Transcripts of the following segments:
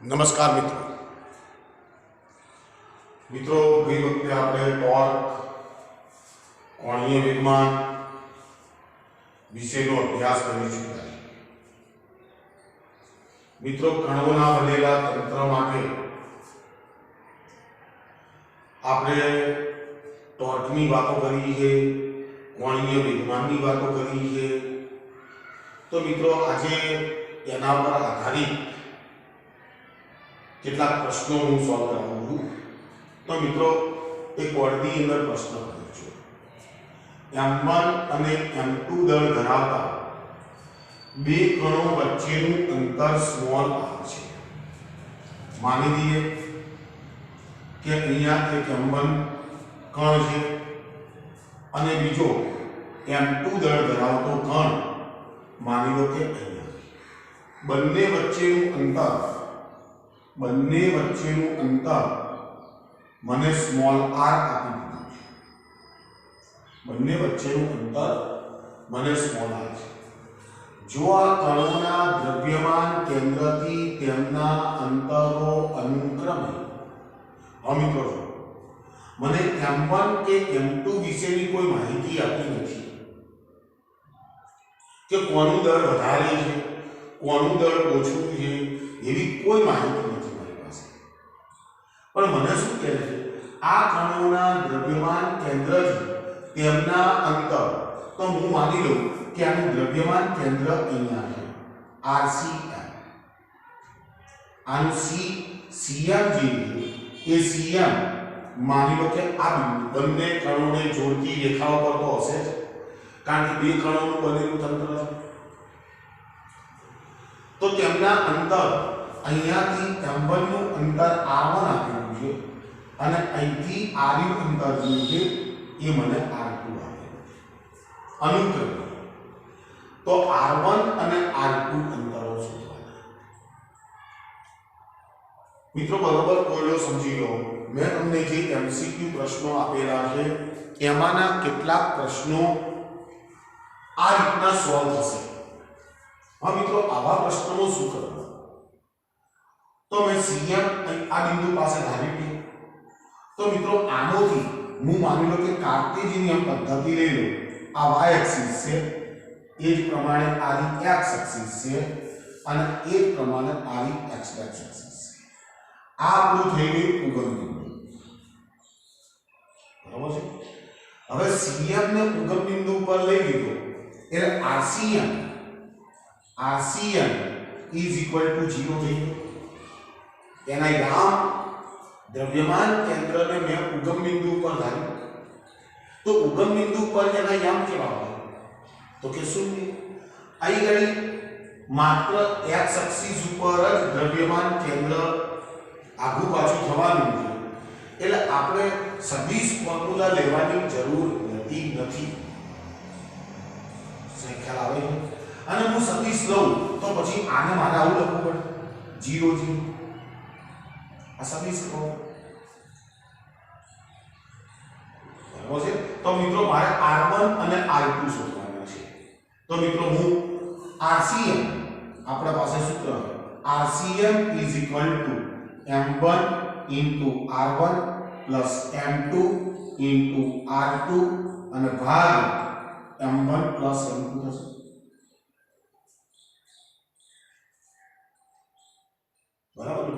નમસ્કાર મિત્રો ગઈ વખતે આપણે ટોર્ક કોણીય વેગમાન વિશેનો અભ્યાસ કરી ચૂક્યા મિત્રો કણોના બનેલા તંત્ર માટે આપણે ટોર્કની વાતો કરી છે, કોણીય વેગમાનની વાતો કરી છે। તો મિત્રો આજે એના પર આધારિત કેટલાક પ્રશ્નો હું સોલ્વ કરાવું છું। તો મિત્રો એક વર્ગની અંદર પ્રશ્ન કર્યો છે, m1 અને m2 દળ ધરાવતા બે કણો વચ્ચેનું અંતર સ્મોલ r છે। માની લઈએ કે અહીંયા એક m1 કણ છે અને બીજો m2 દળ ધરાવતો કણ માની લો કે અહીંયા બંને વચ્ચેનું અંતર મને સ્મોલ r આપી દીધું છે। બંને વચ્ચેનું અંતર મને સ્મોલ r છે। જો આ કણોના દ્રવ્યમાન કેન્દ્રથી તેમના અંતરો અનુક્રમે મિત્રો મને m1 કે m2 વિશેની કોઈ માહિતી આપી નથી કે કોનું દળ વધારે છે, કોનું દળ ઓછું છે, એવી કોઈ માહિતી નથી મારી પાસે। પણ મને શું કહે છે, આ કણોના દ્રવ્યમાન કેન્દ્રથી તેમના અંતર, તો હું માની લઉં કે આનું દ્રવ્યમાન કેન્દ્ર અહીંયા છે RCM, આનું CM જે છે એ CM માની લો કે આ બિંદુ બંને કણોને જોડતી રેખાઓ પર તો હશે જ, કારણ કે બે કણોનું બનેલું તંત્ર છે। તો તેમના અંતર અહીંયાથી m1 નું અંતર r1 આપેલું છે અને અહીંથી r નું અંતર જે છે એ મને r2 આપેલું છે અનુક્રમે। તો r1 અને r2 અંતરો શોધવાના। મિત્રો બરોબર કોયલો સમજી લો, મેં તમને જે MCQ પ્રશ્નો આપેલા છે એમાંના કેટલાક પ્રશ્નો આ રીતના સોલ્વ થશે। હા મિત્રો, આવા પ્રશ્નોનો શું કરવું? તો મેં CM આ બિંદુ પાસે ધારી લીધું। તો મિત્રો આનોથી હું માની લો કે કાર્ટેશિયન પદ્ધતિ લઈ લો, આ y એક્સિસ છે, એ જ પ્રમાણે આ રી x એક્સિસ છે અને એ જ પ્રમાણે આ રી x એક્સિસ છે। આ આપણું થઈ ગયું ઉગમ બિંદુ, બરાબર છે। હવે CM ને ઉગમ બિંદુ પર લઈ લીધો એટલે RCM is equal to 0 થઈ ગયું। એના યામ દ્રવ્યમાન કેન્દ્રને મેં ઉગમ બિંદુ પર ધાર્યું, તો ઉગમ બિંદુ પર એના યામ કેવા હોય? તો કે શૂન્ય। અહીં ગણી માત્ર x એક્સિસ ઉપર જ દ્રવ્યમાન કેન્દ્ર આગુ પાછું થવાનું છે, એટલે આપણે સદિશ ફોર્મ્યુલા લેવાની જરૂર નથી। ખ્યાલ આવે છે? અને હું સદિશ લઉં તો પછી આને મારે આવું લખવું પડે 0 0, આ સદિશ કહો, બરાબર છે। તો મિત્રો મારે r1 અને r2 શોધવાના છે। તો મિત્રો હું RCM, આપણા પાસે સૂત્ર RCM is equal to m1 into r1 plus m2 into r2 અને ભાગ m1 plus m2 થશે। બરાબર?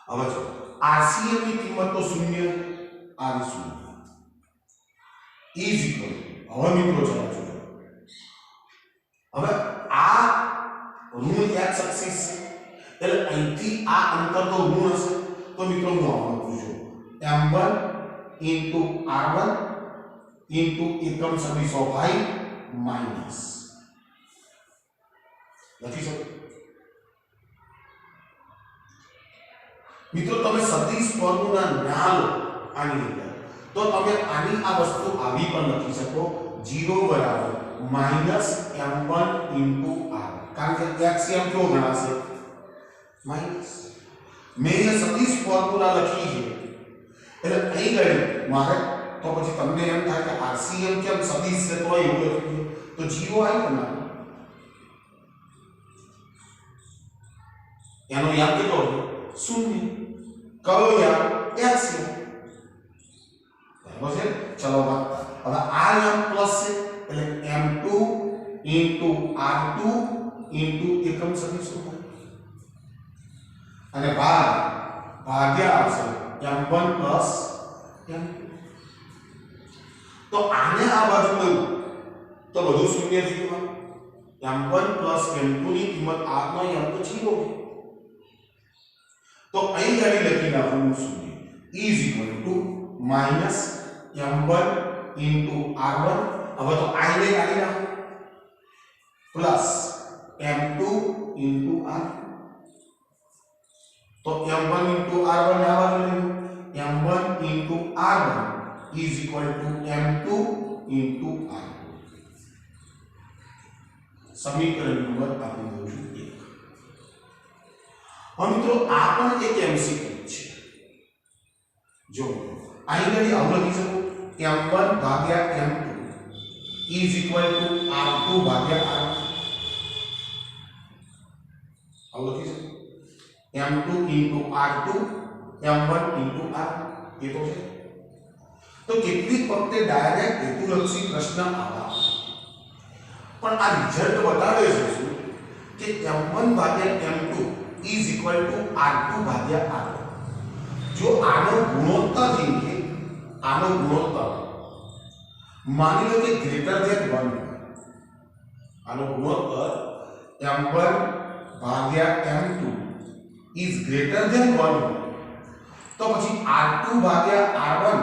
હવે જો RCM ની કિંમત તો 0, r 0 is equal, હવે મિત્રો જરા જોજો, હવે આ ઋણ x એક્સિસ છે એટલે અહીંથી આ અંતર તો ઋણ હશે। તો મિત્રો હું આમાં પૂછું m1 into r1 into એકમ સદિશ ઓફ y માઈનસ લખી શકો। મિત્રો તમે સદિશ ફોર્મ્યુલા ના લો આની અંદર, તો તમે આની આ વસ્તુ આવી પણ લખી શકો 0 બરાબર માઈનસ m1 into r, કારણ કે x m કેવો ગણાશે માઈનસ। મેં એ સદિશ ફોર્મ્યુલા લખી છે એટલે અહીં ગયું મારે, તો પછી તમને એમ થાય કે RCM કેમ સદિશ છે તો એવું લખ્યું તો 0 આવી બનાવો એનો યામ કેટલો હતો? 0. કયો યામ? x યામ. બરાબર છે? ચલો વધતા. હવે આ યામ પ્લસ છે એટલે m2 r2 એકમ સદિશ શું અને ભાગ્યા આવશે m1 પ્લસ m2. તો આને આ બાજુ લઉં તો બધું શૂન્ય થઈ ગયું. m1 પ્લસ m2 ની કિંમત r નો m તો 0. તો અહીં ગાડી લખી નાખું શૂન્ય is equal to minus m1 into r1. હવે તો i ને ગાડી નાખું પ્લસ m2 ઇન્ટુ r. તો m1 ઇન્ટુ r1 આ બાજુ લઈ m1 into r1 is equal to m2 into r. સમીકરણ નંબર આપી દઉં છું 1. હવે મિત્રો આ પણ એક એમસીક્યુ છે. જો અહીં ગણી આવું લખી શકો m1 ભાગ્યા m2 is equal to r2 ભાગ્યા r1. આવું લખી શકો m2 into r2 m1 into r. એ તો છે. તો કેટલીક વખતે ડાયરેક્ટ હેતુલક્ષી પ્રશ્ન આવા પણ આ રિઝલ્ટ બતાવે છે શું કે m1 ભાગ્યા m2 is equal to r2 ભાગ્યા r1. જો આનો ગુણોત્તર જોઈએ આનો ગુણોત્તર માની લો કે ગ્રેટર ધેન 1. આનો ગુણોત્તર m1 ભાગ્યા m2 ઇઝ ગ્રેટર ધેન 1 તો પછી r2 ભાગ્યા r1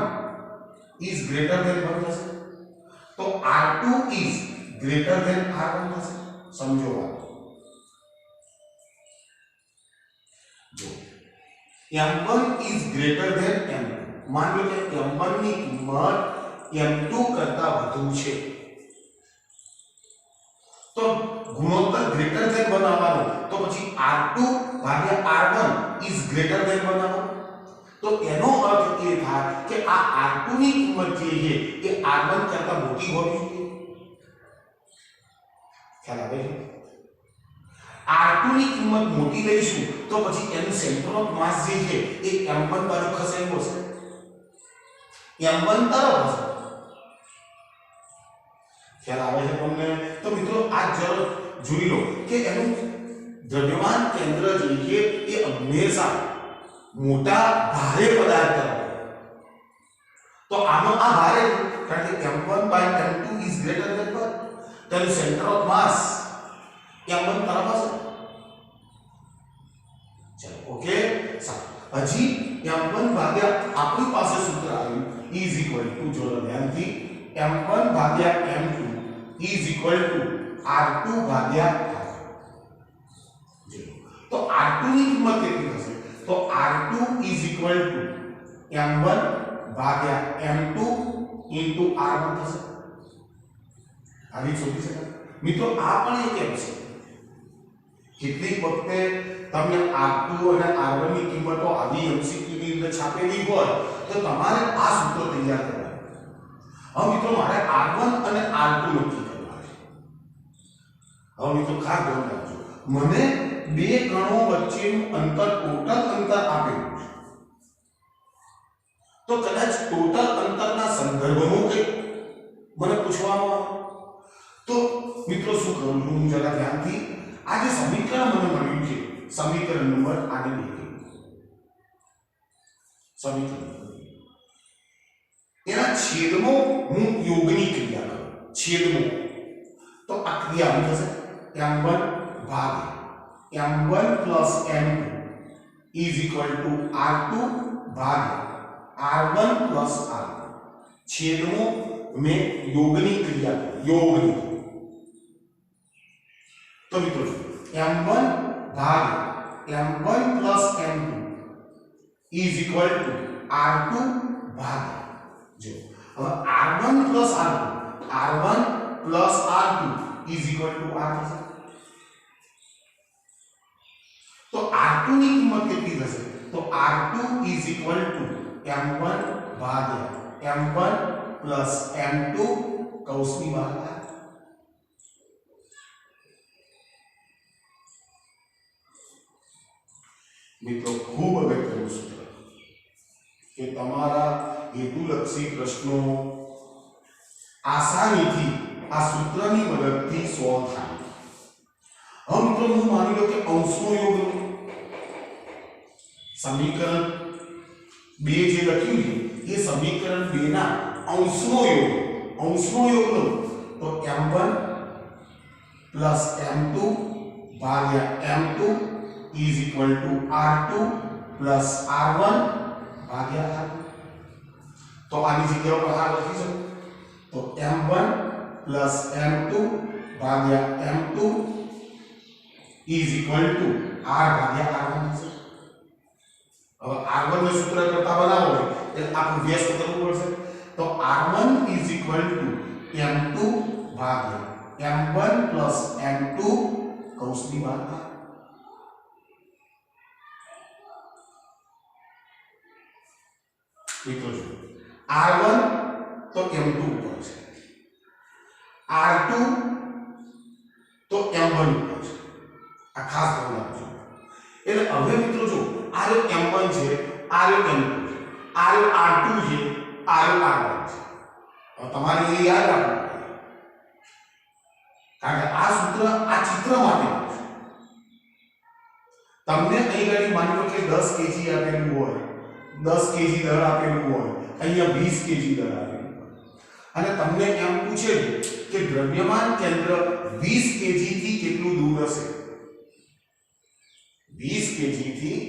ઇઝ ગ્રેટર ધેન 1 થશે. તો r2 is greater than r1 થશે. સમજો વાત. જો m1 is greater than m2. માન લો કે m1 ની કિંમત m2 કરતા વધુ છે તો ગુણોત્તર ગ્રેટર ધેન બનાવવાનો. તો પછી r2 ભાગ્યા r1 ઇઝ ગ્રેટર ધેન બનાવવાનો. તો એનો અર્થ એ થાય કે આ r2 ની કિંમત જે છે એ r1 કરતા મોટી હોવી જોઈએ. ખ્યાલ આવે છે? r2 ની કિંમત મોટી લઈશું તો પછી એનું સેન્ટર ઓફ માસ જે છે એ m1 બાજુ ખસેડવું હશે. m1 તરફ હશે. ખ્યાલ આવે છે તમને? તો મિત્રો આ જરા જોઈ લો કે એનું દ્રવ્યમાન કેન્દ્ર જે છે એ હંમેશા મોટા ભારે પદાર્થ તરફ. તો આનો આ ભારે કારણ કે m1 by m2 is greater than 1. તેનું સેન્ટર ઓફ માસ m1 તરફ હશે. ચલો ઓકે. હજી m1 ભાગ્યા આપણી પાસે સૂત્ર આવ્યું ઇઝ ઇક્વલ ટુ જો ધ્યાનથી m1 ભાગ્યા m2 is equal to r2 ભાગ્યા r. તો r2 ની કિંમત કેટલી થશે? તો r2 is equal to m1 ભાગ્યા m2 ઇન્ટુ r1 થશે. આવી શોધી શકાય મિત્રો. આ પણ એક એમ છે કેટલીક વખતે તમને r2 અને r1 ની કિંમતો આવી એમસીક્યુ ની અંદર છાપેલી હોય તો તમારે આ સૂત્ર તૈયાર કરવાનું. હવે મિત્રો મારે r1 અને r2 નક્કી કરવા છે. હવે મિત્રો ખાસ ધ્યાન રાખજો મને બે કણો વચ્ચેનું અંતર ટોટલ અંતર આપેલું છે તો કદાચ ટોટલ અંતરના સંદર્ભમાં કંઈક મને પૂછવામાં આવે તો મિત્રો શું કરું હું જરા ધ્યાનથી આ જે સમીકરણ મને મળ્યું છે સમીકરણ નંબર આને લખી સમીકરણ એના છેદમાં હું યોગની ક્રિયા કરું. છેદમાં તો આ ક્રિયા શું થશે? m1 ભાગ્યા m1 plus m2 is equal to r2 ભાગ્યા r1 plus r2. છેદમાં મેં યોગની ક્રિયા કરી. યોગની તો મિત્રો m1 ભાગ્યા m1 plus m2 is equal to r2 ભાગ્યા જો હવે r1 plus r2 r1 plus r2 is equal to r થશે. તો r2 ની કિંમત કેટલી થશે? તો r2 is equal to m1 ભાગ્યા m1 plus m2 કૌંસની બહાર. મિત્રો ખૂબ અગત્યનું સૂત્ર કે તમારા હેતુલક્ષી પ્રશ્નો આસાનીથી આ સૂત્રની મદદથી સોલ્વ થાય. હવે મિત્રો હું માની લો કે અંશનો યોગ સમીકરણ 2 જે લખ્યું છે એ સમીકરણ 2 ના અંશનો યોગ લો તો m1 plus m2 ભાગ્યા m2 is equal to r2 plus r1 ભાગ્યા r2. તો આની જગ્યા પર r લખી શકો તો m1 plus m2 ભાગ્યા m2 is equal to r ભાગ્યા r1 થશે. હવે r1 ને સૂત્ર કરતા બનાવો એટલે આપણે વ્યસ્ત કરવું પડશે તો r1 is equal to m2 ભાગ્યા m1 plus m2 કૌંસની બહાર મિત્રો જો r1 તો m2 ઉપર છે r2 તો m1 ઉપર છે. આ ખાસ ધ્યાન રાખજો. એટલે હવે મિત્રો જો આ જો m1 છે આ જો m2 છે આ જો r2 છે આ જો r1 છે. હવે તમારે એ યાદ રાખવું કારણ કે આ સૂત્ર આ ચિત્ર માટે છે. તમને અહીં ગાડી માની લો કે 10 kg આપેલું હોય 10 kg દળ આપેલું હોય અહીંયા 20 kg દળ આપેલું હોય અને તમને એમ પૂછે કે દ્રવ્યમાન કેન્દ્ર 20 kg થી કેટલું દૂર હશે 20 kg થી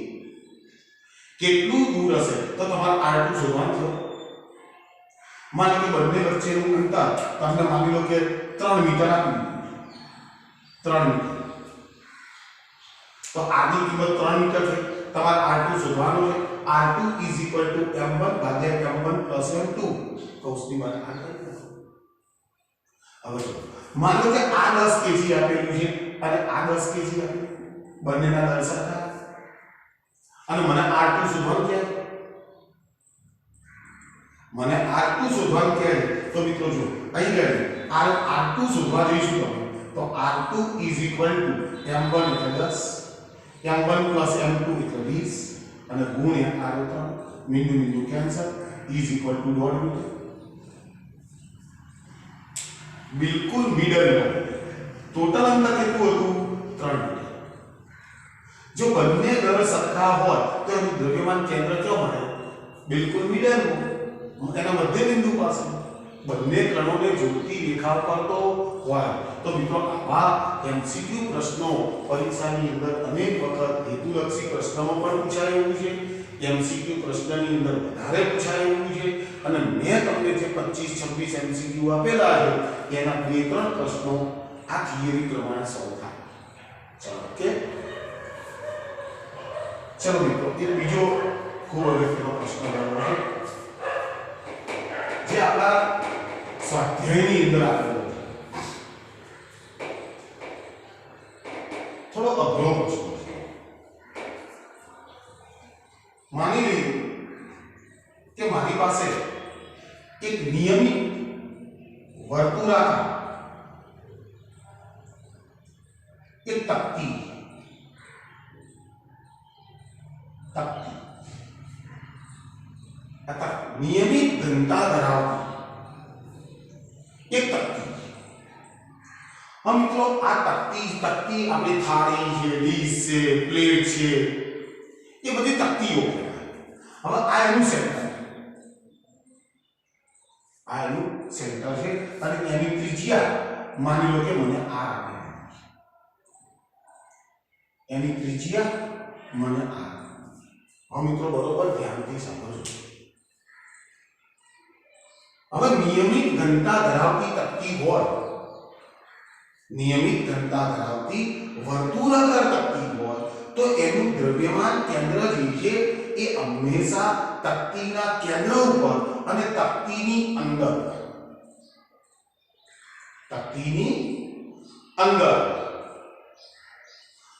કેટલું દૂર હશે તો તમારે r2 શોધવાનું છે. માની લો બંને વચ્ચેનું અંતર તમને માની લો કે 3 મીટર આપ્યું 3 મીટર તો આની કિંમત 3 મીટર છે તમારે r2 શોધવાનું છે. r2 is equal to m1 ભાગ્યા m1 plus m2 કૌંસની બહાર આ કરી દો. હવે જો માનો કે આ 10 kg આપેલું છે અને આ 10 kg આપેલું બંનેના દળ સરખા અને મને r2 શોધવાનું છે મને r2 શોધવાનું છે તો મિત્રો જો અહીં ગયું r2 શોધવા જઈશું તમે તો r2 is equal to m1 એટલે 10 m1 plus m2 એટલે 20 અને ગુણ્યા r3 બિંદુ બિંદુ cancel is equal to 1.5 metre. બિલકુલ મિડલ ટોટલ અંતર કેટલું હતું 3 મીટર. જો બંને દળ સરખા હોય તો એનું દ્રવ્યમાન કેન્દ્ર ક્યાં મળે બિલકુલ મિડલ એના મધ્ય બિંદુ પાસે. બંને કણોને જોડતી રેખા પર તો હોય તો મિત્રો આવા એમસીક્યુ પ્રશ્નો પરીક્ષાની અંદર અનેક વખત હેતુલક્ષી પ્રશ્નોમાં પણ પૂછાયેલું છે. એમસીક્યુ પ્રશ્નની અંદર વધારે પૂછાયેલું છે અને મેં તમને જે 25 26 એમસીક્યુ આપેલા છે એના 2-3 પ્રશ્નો આ થિયરી પ્રમાણે સોલ્વ થાય. ચલો ઓકે ચલો મિત્રો એક બીજો ખૂબ અગત્યનો પ્રશ્ન લેવાનો છે જે આપણા સ્વાધ્યાયની અંદર આપેલો છે. થોડો અઘરો પ્રશ્ન છે. માની લઈએ કે મારી પાસે એક નિયમિત વર્તુળાકાર એક તકતી નિયમિત ઘનતા ધરાવતી એક તકતી. હવે મિત્રો આ તકતી આપણી થાળી છે ડીશ છે પ્લેટ છે એ બધી તકતીઓ હવે આ એનું સેન્ટર છે અને એની ત્રિજ્યા માની લો કે મને r આપેલી એની ત્રિજ્યા મને r. હવે મિત્રો બરોબર ધ્યાનથી સમજો. હવે નિયમિત ઘનતા ધરાવતી તકતી હોય નિયમિત ઘનતા ધરાવતી વર્તુળાકાર તકતી હોય તો એનું દ્રવ્યમાન કેન્દ્ર જે છે એ હંમેશા તકતીના કેન્દ્ર ઉપર અને તકતીની અંદર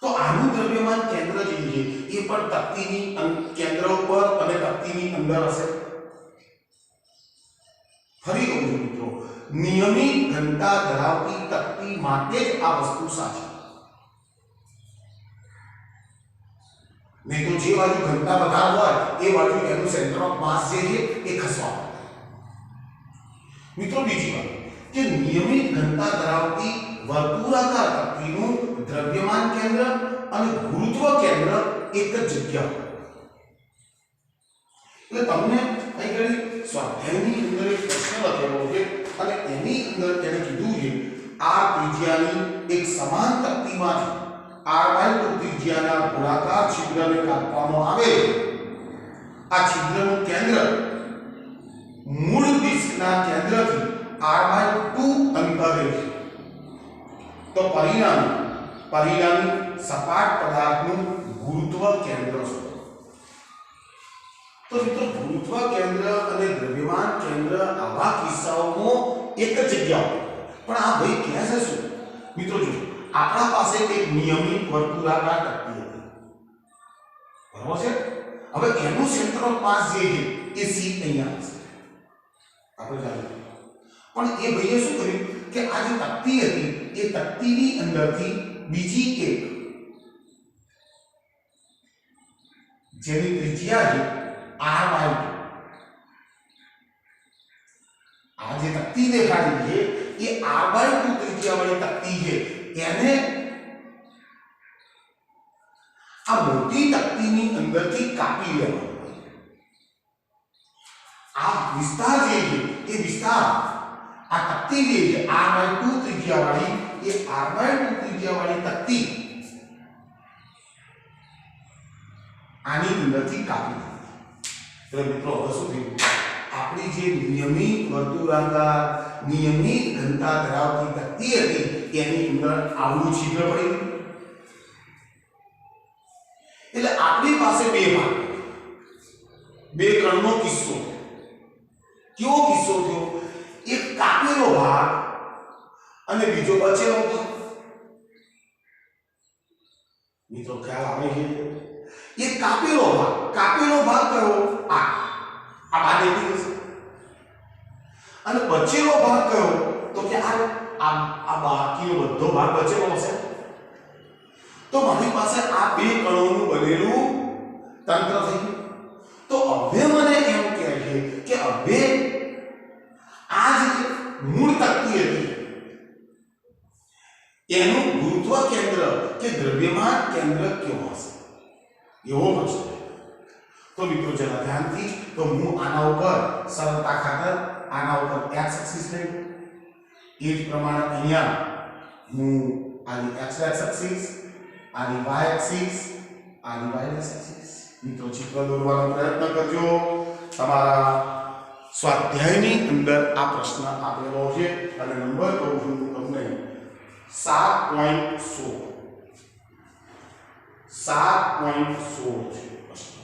તો આનું દ્રવ્યમાન કેન્દ્ર જે છે એ પણ તકતીની કેન્દ્ર ઉપર અને તકતીની અંદર હશે. ફરી કહું છું મિત્રો નિયમિત ઘનતા ધરાવતી તકતી માટે જ આ વસ્તુ સાચી. नहीं तो જે બાજુ ઘનતા વધારે હોય એ બાજુ એનું સેન્ટર ઓફ માસ જે છે એ ખસવા માંડે. મિત્રો બીજી વાત કે નિયમિત ઘનતા ધરાવતી વર્તુળાકાર તક્તીનું દ્રવ્યમાન કેન્દ્ર અને ગુરુત્વ કેન્દ્ર એક જ જગ્યા પર. એટલે તમને અહીં ઘણી સ્વાધ્યાયની અંદર એક પ્રશ્ન લખેલો છે અને એની અંદર એને કીધું છે આ ત્રિજ્યાની એક સમાન તક્તીમાંથી r/2 ત્રિજ્યાના ગોળાકાર છિદ્રને કાપવામાં આવે. આ છિદ્રનું કેન્દ્ર મૂળ ડિસ્કના કેન્દ્રથી r/2 અંતરે છે. તો પરિણામી સપાટ પદાર્થનું ગુરુત્વ કેન્દ્ર છે. તો મિત્રો ગુરુત્વ કેન્દ્ર અને દ્રવ્યમાન કેન્દ્ર આવા કિસ્સાઓમાં એક જ જગ્યા પણ આ ભાઈ કહે છે શું? મિત્રો જો આપણા પાસે એક નિયમિત વર્તુળાકાર તક્તી હતી, બરાબર છે. હવે એનું સેન્ટર ઓફ માસ જે છે એ C અહીંયા હશે, આપણે જાણીએ. પણ એ ભાઈએ શું કર્યું કે આ જે તક્તી હતી એ તક્તીની અંદરથી બીજી એક જેની ત્રિજ્યા છે r/2, આ જે તક્તી દેખાડી છે એ r/2 ત્રિજ્યાવાળી તક્તી છે, એને આ મોટી તક્તીની અંદરથી કાપી લેવાનું. આ વિસ્તાર જે છે એ વિસ્તાર આ તક્તી જે છે r/2 ત્રિજ્યાવાળી એ r/2 ત્રિજ્યાવાળી તક્તી આની અંદરથી કાપી લે. એટલે મિત્રો હવે શું થયું? આપણી જે નિયમિત વર્તુળાકાર નિયમિત ઘનતા ધરાવતી તક્તી હતી એની અંદર આવડું છિદ્ર પડી ગયું. એટલે આપણી પાસે બે ભાગ, બે કણનો કિસ્સો. કેવો કિસ્સો થયો? એક કાપેલો ભાગ અને બીજો બચેલો ભાગ. મિત્રો ખ્યાલ આવે છે? એક કાપેલો ભાગ કયો? આ બાદ દેખી જશે. અને બચેલો ભાગ કયો? તો કે આ બાકીનો બધો ભાગ બચેલો હશે. તો મારી પાસે આ બે કણોનું બનેલું તંત્ર થઈ ગયું. તો હવે મને એમ કહે છે કે હવે આ જે મૂળ તક્તી હતી એનું ગુરુત્વ કેન્દ્ર કે દ્રવ્યમાન કેન્દ્ર કેવું હશે? એવો પ્રશ્ન. તો મિત્રો જરા ધ્યાનથી, તો હું આના ઉપર સરળતા ખાતર આના ઉપર x એક્સિસ લઈ, એ જ પ્રમાણે અહીંયા હું આની x એક્સિસ, આની y એક્સિસ, આની y એક્સિસ. મિત્રો ચિત્ર દોરવાનો પ્રયત્ન કરજો. તમારા સ્વાધ્યાયની અંદર આ પ્રશ્ન આપેલો છે અને નંબર કહું છું તમને 7.16 છે પ્રશ્ન.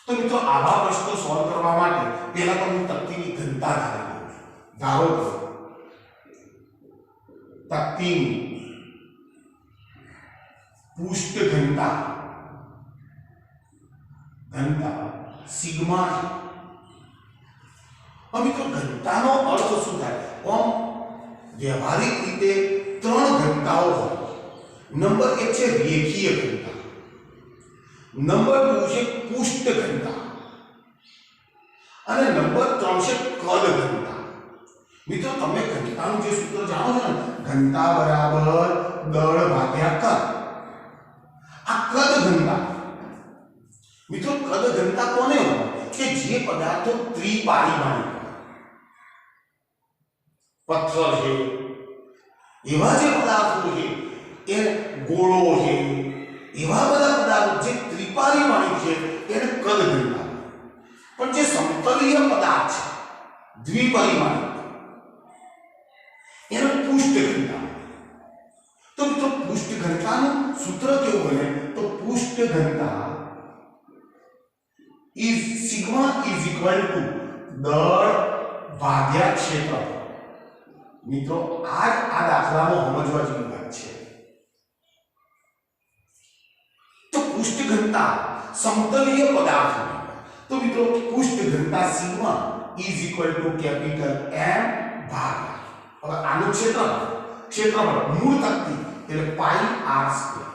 તો મિત્રો આવા પ્રશ્નો સોલ્વ કરવા માટે પહેલા તો હું તક્તીની ઘનતા ધારી લઉં છું. ધારો કે તક્તીની પૃષ્ઠ ઘનતા સિગ્મા છે. હવે મિત્રો ઘનતાનો અર્થ શું થાય? આમ વ્યવહારિક રીતે ત્રણ ઘનતાઓ હોય. નંબર 1 છે રેખીય ઘનતા, નંબર 2 છે પૃષ્ઠ ઘનતા અને નંબર 3 છે કદ ઘનતા. મિત્રો તમે ઘનતાનું જે સૂત્ર જાણો છો ને, ઘનતા બરાબર દળ ભાગ્યા કદ. આ કદ ઘનતા. મિત્રો કદ ઘનતા કોને હોય? કે જે પદાર્થો ત્રિપારિમાણિક, પથ્થર છે, એવા જે પદાર્થો છે, એ ગોળો છે, એવા બધા પદાર્થો જે ત્રિપારિમાણિક છે એને કદ ઘનતા. પણ જે સમતલીય પદાર્થ છે દ્વિપરિમાણિક એને પૃષ્ઠ ઘનતા. તો મિત્રો પૃષ્ઠ ઘનતાનું સૂત્ર કેવું બને? તો પૃષ્ઠ ઘનતા is sigma is equal to દળ ભાગ્યા ક્ષેત્રફળ. મિત્રો આ દાખલામાં સમજવા જેવી વાત છે. તો પૃષ્ઠ ઘનતા સમતલીય પદાર્થ. તો મિત્રો પૃષ્ઠ ઘનતા sigma is equal to capital M ભાગ્યા, હવે આનું ક્ષેત્રફળ મૂળ તક્તી એટલે પાઈ r સ્ક્વેર.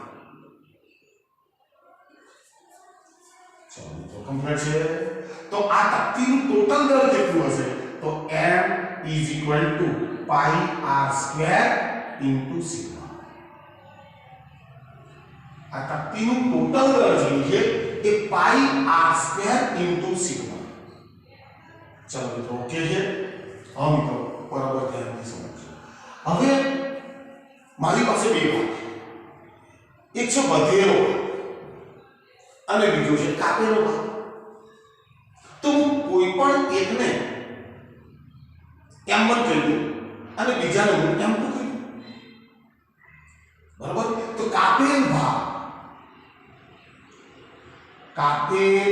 चलो મિત્રો કમ્પ્લીટ છે તો આ તકતીનું ટોટલ દળ કેટલું હશે તો m પાઈ r સ્ક્વેર ઇન્ટુ સિગ્મા આ તકતીનું ટોટલ દળ જે છે એ પાઈ r સ્ક્વેર ઇન્ટુ સિગ્મા ચલો મિત્રો ઓકે છે હા મિત્રો બરાબર ધ્યાનથી સમજો હવે મારી પાસે બે ભાગ એક છે વધેલો અને બીજો છે કાપેલો ભાગ તો હું કોઈ પણ એકને m1 કહી દઉં અને બીજાને હું m2 કહી દઉં બરાબર તો કાપેલ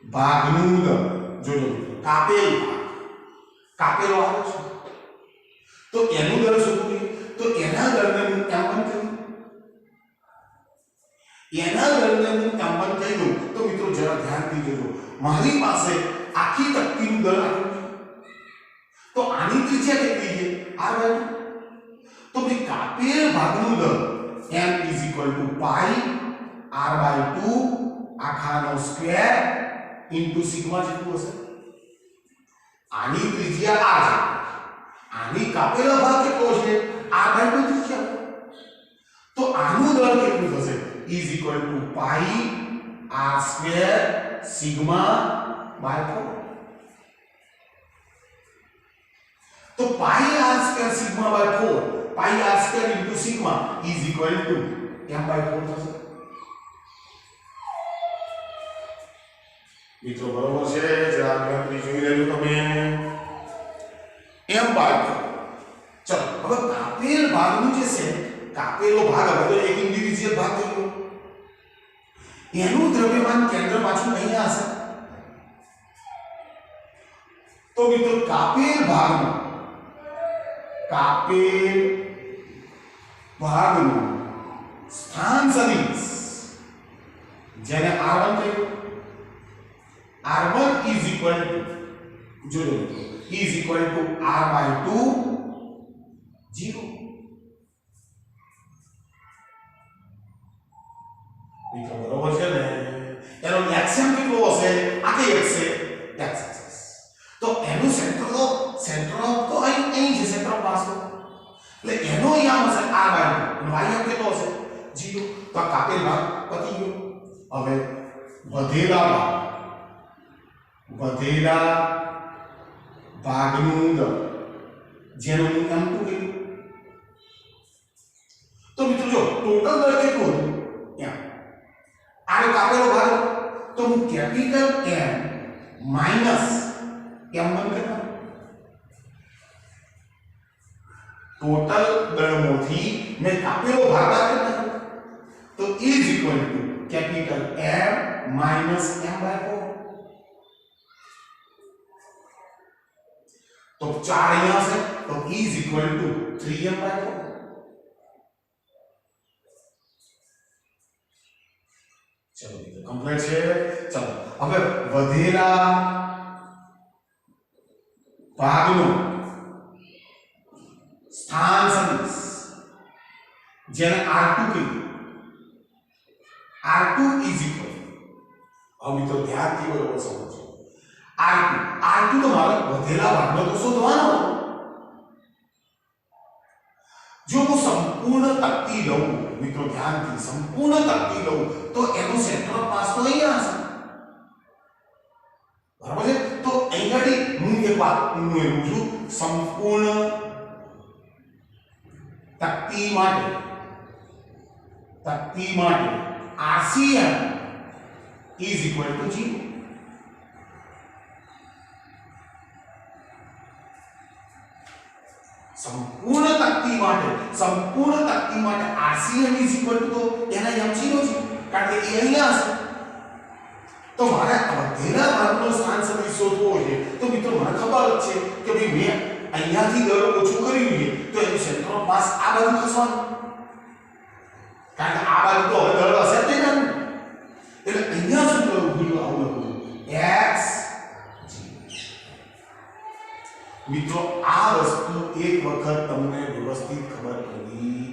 ભાગનું દળ જોજો કાપેલ ભાગ કાપેલો આવે છે તો એનું દળ શોધવું તો એના દળને હું m1 કહી એના દળને હું m1 કહી દઉં તો મિત્રો જરા ધ્યાનથી જોજો મારી પાસે આખી તકતીનું દળ આટલું તો આની ત્રિજ્યા કેટલી છે r/2 તો ભાઈ કાપેલ ભાગનું દળ m પાઈ r/2 આખાનો સ્ક્વેર ઇન્ટુ સિગ્મા જેટલું હશે આની ત્રિજ્યા r છે આની કાપેલો ભાગ કેટલો છે r/2 ત્રિજ્યા તો આનું દળ કેટલું થશે pi r square sigma by 4 तो pi r square sigma by 4 pi r square into sigma is equal to m by 4 થશે મિત્રો બરોબર છે જરા ગણતરી જોઈ લેજો તમે m બાય 4 ચલો હવે કાપેલ ભાગનું જે છે કાપેલો ભાગ હવે તો એક ઇન્ડિવિડ્યુઅલ ભાગ થઈ ગયો એનું દ્રવ્યમાન કેન્દ્ર પાછું અહીંયા હશે તો મિત્રો કાપેલ ભાગનું સ્થાન સદિશ જેને r1 કહ્યું r1 is equal to જોજો is equal to r/2 0 મિત્રો બરોબર છે ને એનો એક્સએમ કેટલો હશે આ કે x છે x તો એનું સેન્ટર ઓફ તો અહીં છે સેન્ટર ઓફ માસ એટલે એનો અહીંયા હશે r/2 અને y કેટલો હશે 0 તો આ કાપેલ ભાગ પતી ગયો હવે વધેલા ભાગનું દળ જેનું હું m2 કહ્યું તો મિત્રો જો ટોટલ દળ કેટલું હતું ત્યાં આ કાપેલો ભાગ તો હું કેપિટલ M માઈનસ m1 કરતા टोटल दळमोथी में कापेलो भाग करना तो is equal to capital M minus m/4 तो 4 यहां से तो इज इक्वल टू 3m/4 चलो ये कंप्लीट है चलो હવે વધેલા ભાગનું स्थान सदिश જેને r2 કહીએ r2 is equal હવે મિત્રો ધ્યાનથી બરોબર સમજો r2 તો મારે વધેલા ભાગનો તો શોધવાનો જો હું સંપૂર્ણ તકતી લઉં મિત્રો ધ્યાનથી સંપૂર્ણ તકતી લઉં તો એનો સેન્ટર ઓફ માસ તો અહીંયા હશે બરાબર છે તો અહીંયાથી હું એક વાત ઉમેરું છું સંપૂર્ણ તકતી માટે RCM is equal to 0 સંપૂર્ણ તકતી માટે RCM is equal to તો એના m 0 છે કારણ કે એ અહીંયા હશે તો મારે વધેલા ભાગનો સ્થાન સદિશ શોધવો છે તો મિત્રો મને ખબર જ છે કે ભાઈ મેં અહીંયાથી દળ ઓછું કર્યું છે તો એનું સેન્ટર ઓફ માસ આ બાજુ ખસવાનું કારણ કે આ બાજુ તો હવે દળ હશે જ નહીં એટલે અહીંયા શું કરવું ભૂલું આવું લખવું x મિત્રો આ વસ્તુ એક વખત તમને વ્યવસ્થિત ખબર પડવી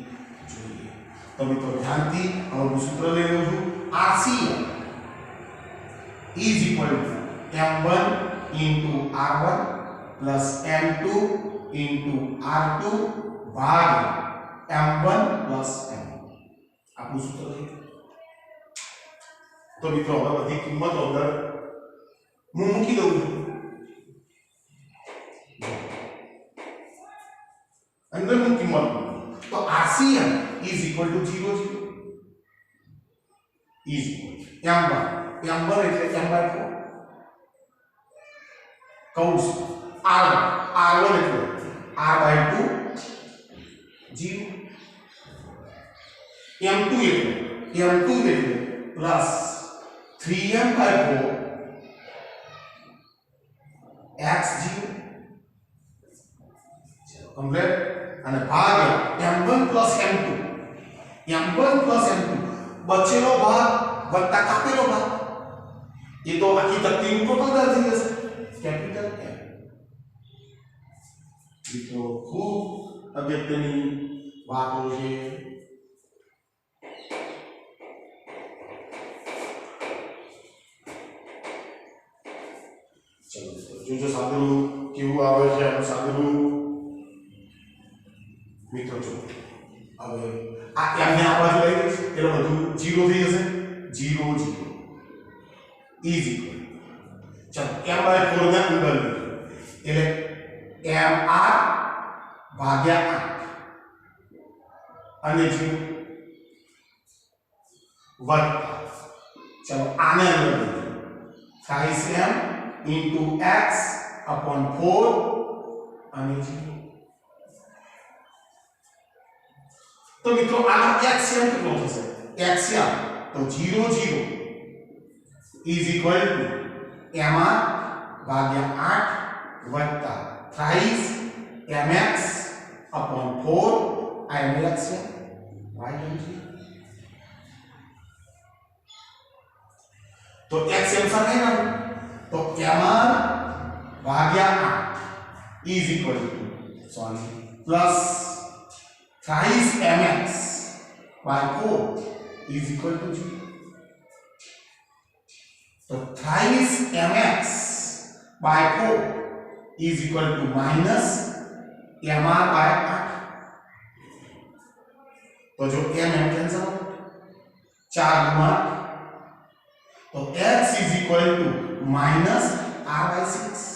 જોઈએ તો મિત્રો ધ્યાનથી હવે હું સૂત્ર લઈ લઉં છું RCM equal to m1 into r1 plus m2 into r2 भाग m1 plus m આપણું સૂત્ર છે। તો મિત્રો હવે બધી કિંમતો અંદર હું મૂકી દઉં છું, અંદર હું કિંમત તો RCM is equal to 0 0 is m1 એટલે m/4 કૌંસ r1 એટલે r/2 0 m2 એટલે પ્લસ 3m/4 x0 કમ્પ્લીટ અને ભાગ્યા m1 plus m2 બચેલો ભાગ વત્તા કાપેલો ભાગ એ તો આખી તકતીનું ટોટલ દર થઈ જશે કેપિટલ M। મિત્રો ખૂબ અગત્યની વાતો છે। ચલો જો સાદું કેવું આવે છે આ સાદું મિત્રો જો હવે આ એમને આ બાજુ લઈ દઈશ એટલે બધું 0 થઈ જશે 0 0 is equal ચલો m/4 ને અંદર એટલે mr ભાગ્યા 8 અને 0 વત્તા ચલો આને અંદર થાય m into x upon 4 અને 0 તો મિત્રો આનો LCM કેટલો થશે LCM તો 0 0 is equal to mr ભાગ્યા 8 વત્તા thrice mx upon 4 આ એનો LCM y બનશે તો LCM સાથે ના તો mr ભાગ્યા 8 is equal to plus thrice mx by 4 is equal to 0 so thrice mx by 4 is equal to minus mr by 8 तो जो m कैंसिल हो 4 गुना तो x is equal to minus r by 6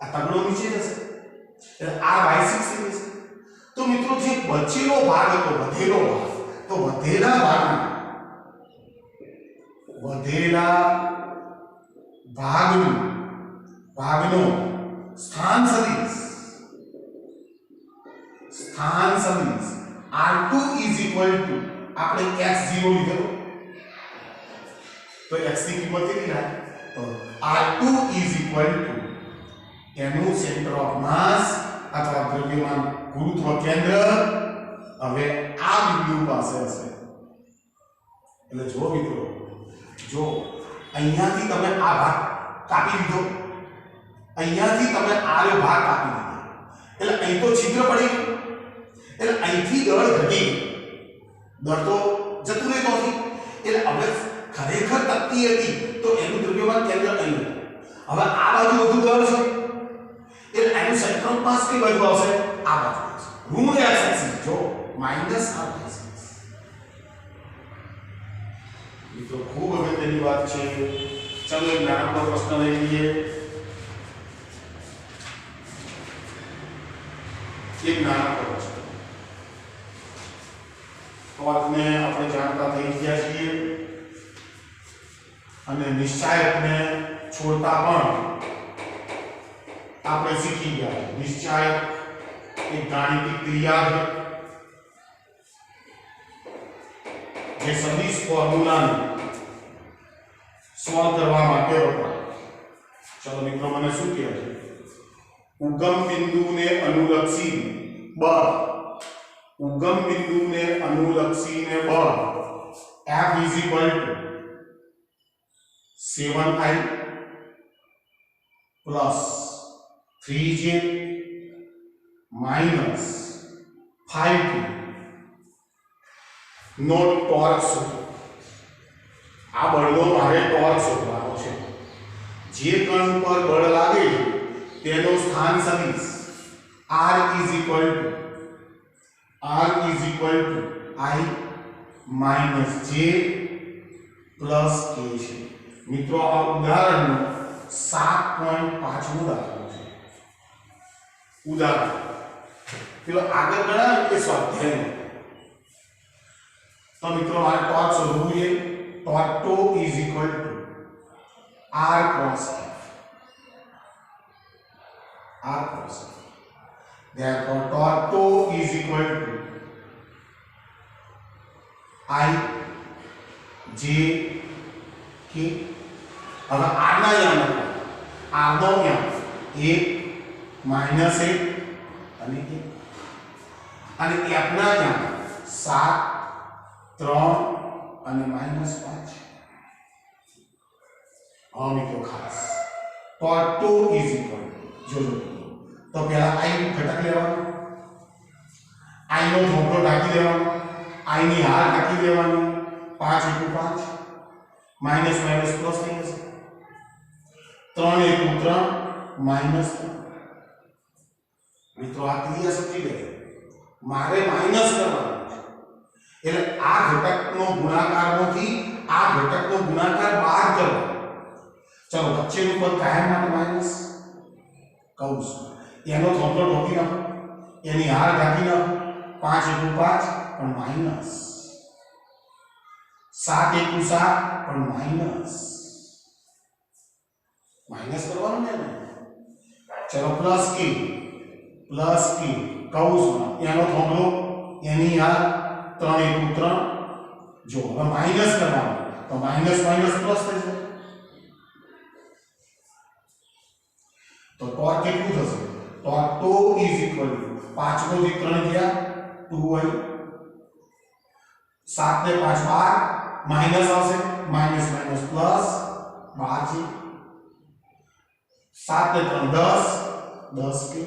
આ તગડો નીચે જશે એટલે r by 6 થઈ જશે। તો મિત્રો જે બચેલો ભાગ હતો વધેલો ભાગ તો વધેલા ભાગનો સ્થાન સદિશ r2 is equal to આપણે x0 લીધો તો x ની કિંમત કેટલી થાય તો r2 is equal to એનું સેન્ટર ઓફ માસ અથવા દ્રવ્યમાન ગુરુત્વ કેન્દ્ર હવે આ બિંદુ પાસે હશે એટલે જો મિત્રો જો અહીંયાથી તમે આ ભાગ કાપી લીધો અહીંયાથી તમે આ ભાગ કાપી લીધો એટલે અહીં તો છિદ્ર પડી ગયું એટલે અહીંથી દળ ઘટી દળ તો જતું રહેતો નથી એટલે હવે ખરેખર તકતી હતી તો એનું દ્રવ્યમાન કેન્દ્ર અહીં હવે આ બાજુ વધુ દળ છે એટલે એનું સેન્ટર ઓફ માસ કઈ બાજુ આવશે આ બાજુ ઋણ x એક્સિસ જો માઈનસ r એક્સિસ એ તો ખૂબ અગત્યની વાત છે। ચલો એક નાનકડો પ્રશ્ન લઈ લઈએ એક નાનકડો પ્રશ્ન તો વાતને આપણે જાણતા થઈ ગયા છીએ અને નિશ્ચાયકને છોડતા પણ આપણે શીખી ગયા। નિશ્ચાયક एक गाणितिक क्रिया है જે સદિશ ફોર્મ્યુલા સોલ્વ કરવા માટે વપરાય। ચલો મિત્રો મને શું કહે છે ઉગમ બિંદુને અનુલક્ષીને બળ F is equal to 7i plus 3j minus 5t no torque શોધો. આ બળનો મારે ટોર્ક શોધવાનો છે. જે કણ ઉપર બળ લાગે તેનો સ્થાન સદિશ r is equal to I minus j plus k છે. મિત્રો આ ઉદાહરણનું 7.5મું દાખલો છે. ઉદાહરણ પેલો આગળ ગણાય કે સ્વાધ્યાય. તો મિત્રો મારે ટોર્ક શોધવું છે. Torque toe is equal to r cross f. r cross f. Therefore torque tau is equal to I j k. अब r ना याम r નો याम 1 -1 અને 1 અને f ના याम 7 3 અને -5. આ મિત્રો ખાસ torque tau is equal to જોજો तो पहला i घटक लेવાનો, i નો થોડો ઢાકી દેવાનો, i ની હાર ઢાકી દેવાની, 5 * 5 માઈનસ માઈનસ પ્લસ થઈ જશે. 3 * 3 -3. મિત્રો આ ક્રિયા સમજી ગઈ. મારે માઈનસ કરવાનું છે એટલે આ ઘટકનો ગુણાકારમાંથી આ ઘટકનો ગુણાકાર બાદ કરવાનો. ચલો વચ્ચેનું પદ કાયમ માટે માઈનસ કૌંસ એનો થોડો ઢોકી નાખો, એની હાર ઢાંકી નાખો. 5 * 5 પણ માઈનસ, 7 * 7 પણ માઈનસ. માઈનસ કરવાનું ને. ચલો પ્લસ k કૌંસમાં એનો થોડો એની હાર 3 * 3. જો હવે માઈનસ કરવાનું તો માઈનસ માઈનસ પ્લસ થઈ જશે. તો ટોર્ક કેટલું થશે? torque tau is equal to 5 નો થી 3 ગયા 2i, 7 ને 5 12 માઈનસ આવશે, માઈનસ માઈનસ પ્લસ 12 છે. 7 ને 3 10 કે.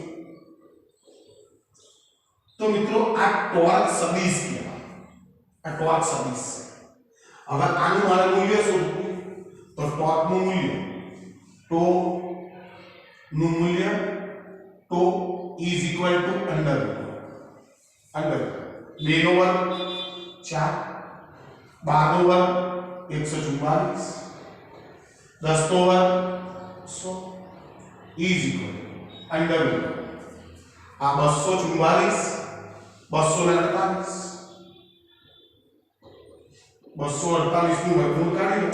તો મિત્રો આ ટોર્ક સદિશ કહેવાય. આ ટોર્ક સદિશ છે. હવે આનું મારે મૂલ્ય શોધવું. તો ટોર્ક નું મૂલ્ય ટો નું મૂલ્ય तो is equal to अंडर 2 નો વર્ગ 4, 12 નો વર્ગ 144, 10 નો વર્ગ 100 is equal अंडर 2. आ 244 248 248 નું વર્ગમૂળ કાઢી લો.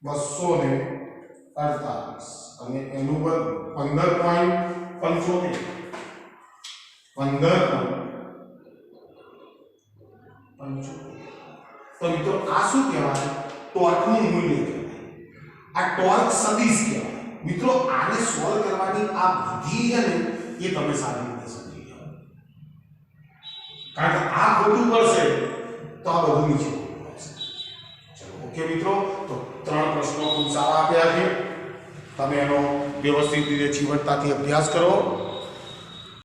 248 અને એનું વર્ગ 15.75 તો મિત્રો આ શું કહેવાય? ટોર્કનું મૂલ્ય કહેવાય. આ ટોર્ક સદિશ કહેવાય. મિત્રો આને સોલ્વ કરવાની આ વિધિ છે ને એ તમે સારી રીતે સમજી જાઓ. કારણ કે આ ખોટું પડશે તો આ બધું નીચે પડશે. ચલો ઓકે મિત્રો, તો 3 પ્રશ્નો ખૂબ સારા આપ્યા છે. તમે એનો વ્યવસ્થિત રીતે જીવનતાથી અભ્યાસ કરો.